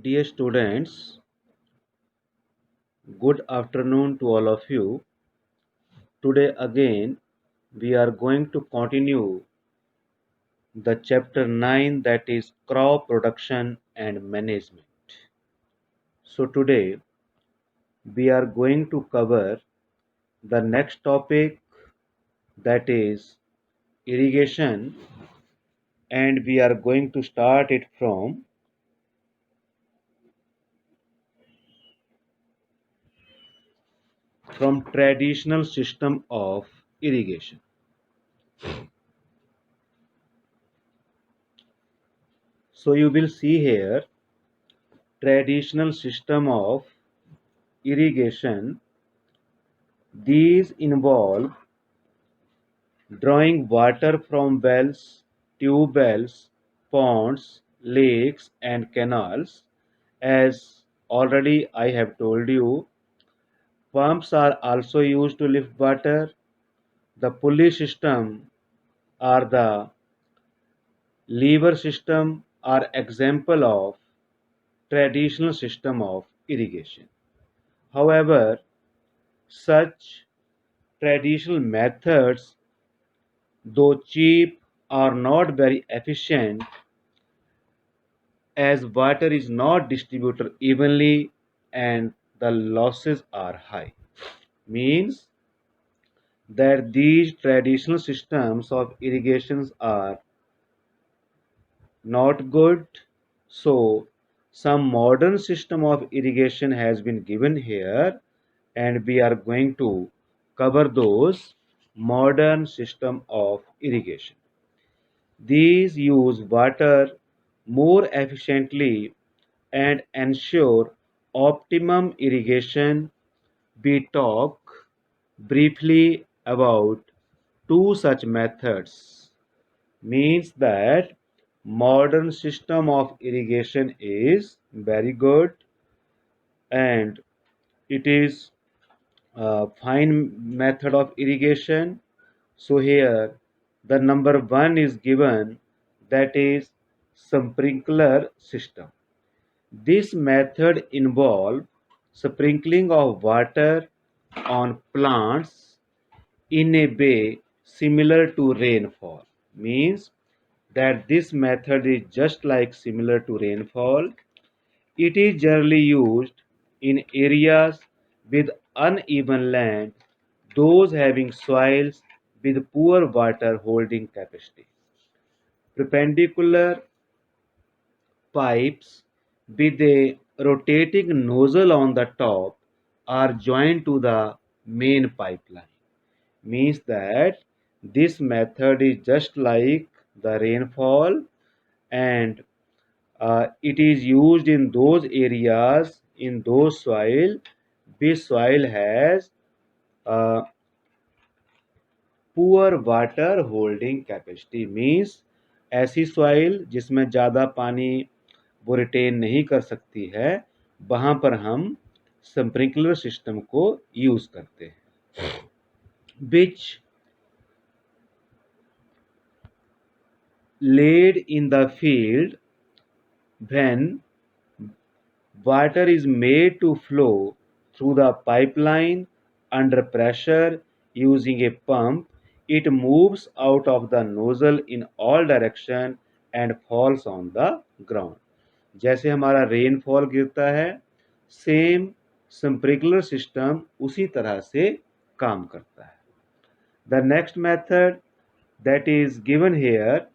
Dear students, good afternoon to all of you. Today again we are going to continue the chapter 9, that is crop production and management. So today we are going to cover the next topic, that is irrigation, and we are going to start it from traditional system of irrigation. So you will see here traditional system of irrigation. These involve drawing water from wells, tube wells, ponds, lakes, and canals. As already I have told you, pumps are also used to lift water. The pulley system or the lever system are example of traditional system of irrigation. However, such traditional methods, though cheap, are not very efficient, as water is not distributed evenly and the losses are high. Means that these traditional systems of irrigations are not good. So some modern system of irrigation has been given here, and we are going to cover those modern system of irrigation. These use water more efficiently and ensure optimum irrigation. We talk briefly about two such methods. Means that modern system of irrigation is very good, and it is a fine method of irrigation. So here the number one is given, that is sprinkler system. This method involves sprinkling of water on plants in a way similar to rainfall. Means that this method is just like similar to rainfall. It is generally used in areas with uneven land, those having soils with poor water holding capacity. Perpendicular pipes with a rotating nozzle on the top are joined to the main pipeline. Means that this method is just like the rainfall, and it is used in those areas, in those soil which soil has uh, poor water holding capacity. Means ऐसी soil जिसमें ज़्यादा पानी वो retain नहीं कर सकती है, वहाँ पर हम स्प्रिंकलर सिस्टम को यूज़ करते हैं. विच laid in the field when water is made to flow through the pipeline under pressure using a pump. It moves out of the nozzle in all direction and falls on the ground. जैसे हमारा rainfall गिरता है, same sprinkler system उसी तरह से काम करता है. The next method that is given here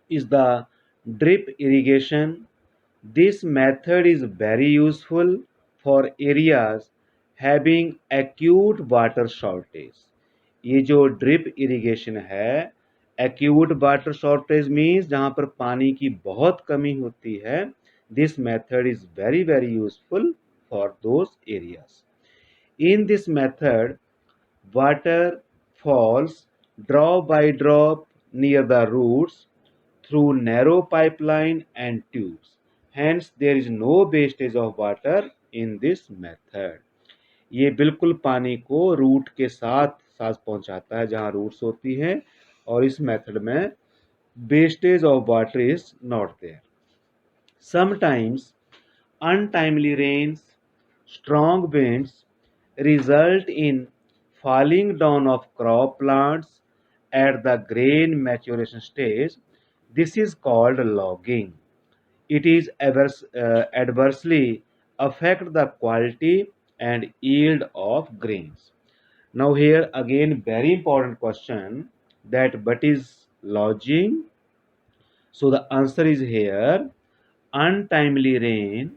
is the drip irrigation. This method is very useful for areas having acute water shortage. ये जो ड्रिप इरिगेशन है, acute water shortage means जहाँ पर पानी की बहुत कमी होती है. This method is very useful for those areas. In this method, water falls drop by drop near the roots through narrow pipeline and tubes. Hence, there is no wastage of water in this method. ये बिल्कुल पानी को root के साथ साथ पहुंचाता है जहां रूट्स होती हैं, और इस मेथड में wastage of water is not there. Sometimes Untimely rains, strong winds result in falling down of crop plants at the grain maturation stage. This is called logging. It is adversely affect the quality and yield of grains. Now here again very important question, that what is lodging? So the answer is here, untimely rain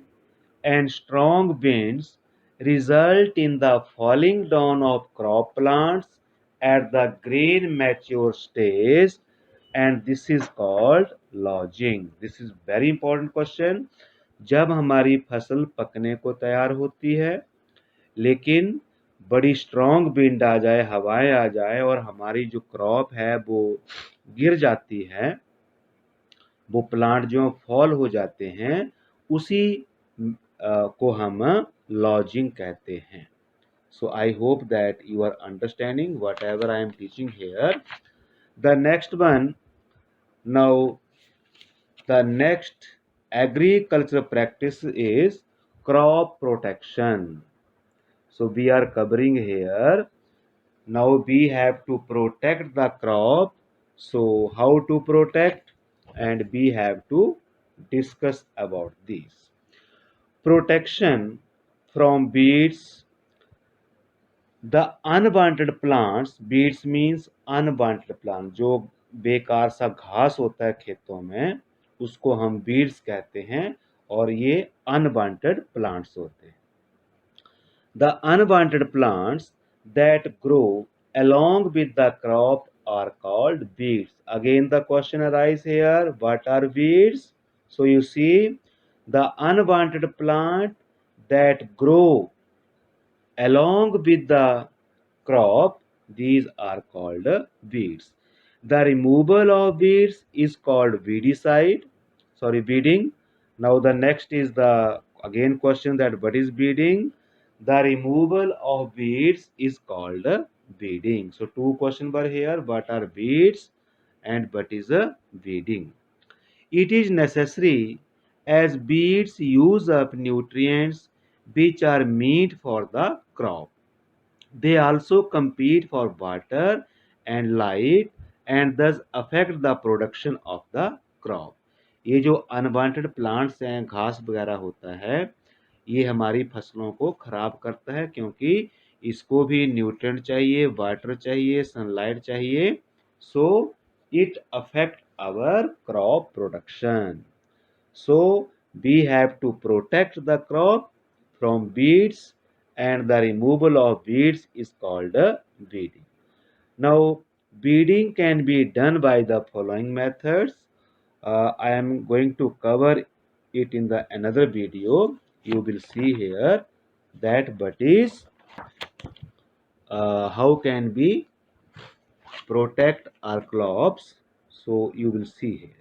and strong winds result in the falling down of crop plants at the grain mature stage, and this is called lodging. This is very important question. जब हमारी फसल पकने को तैयार होती है लेकिन बड़ी स्ट्रॉन्ग विंड आ जाए, हवाएं आ जाए और हमारी जो क्रॉप है वो गिर जाती है, वो प्लांट जो फॉल हो जाते हैं, उसी को हम लॉजिंग कहते हैं. So I hope that you are understanding whatever I am teaching here. The next one, now the next agricultural practice is crop protection. So we are covering here. Now we have to protect the crop. So how to protect, and we have to discuss about this. Protection from weeds. The unwanted plants, weeds means unwanted plant, जो बेकार सा घास होता है खेतों में उसको हम weeds कहते हैं, और ये unwanted plants होते हैं. The unwanted plants that grow along with the crop are called weeds. Again the question arises here, what are weeds? So you see, the unwanted plant that grow along with the crop, these are called weeds. The removal of weeds is called weedicide, sorry, weeding. Now the next is the again question, that what is weeding? The removal of weeds is called weeding. So two questions were here, what are weeds and what is a weeding? It is necessary as weeds use up nutrients which are meant for the crop. They also compete for water and light and thus affect the production of the crop. ये जो unwanted plants हैं, घास वगैरह होता है, ये हमारी फसलों को खराब करता है क्योंकि इसको भी न्यूट्रिएंट चाहिए, वाटर चाहिए, सनलाइट चाहिए. So it affect our crop production. So we have to protect the crop from weeds, and the removal of weeds is called weeding. Now weeding can be done by the following methods. I am going to cover it in the another video. You will see here that what is how can we protect our crops. So you will see here.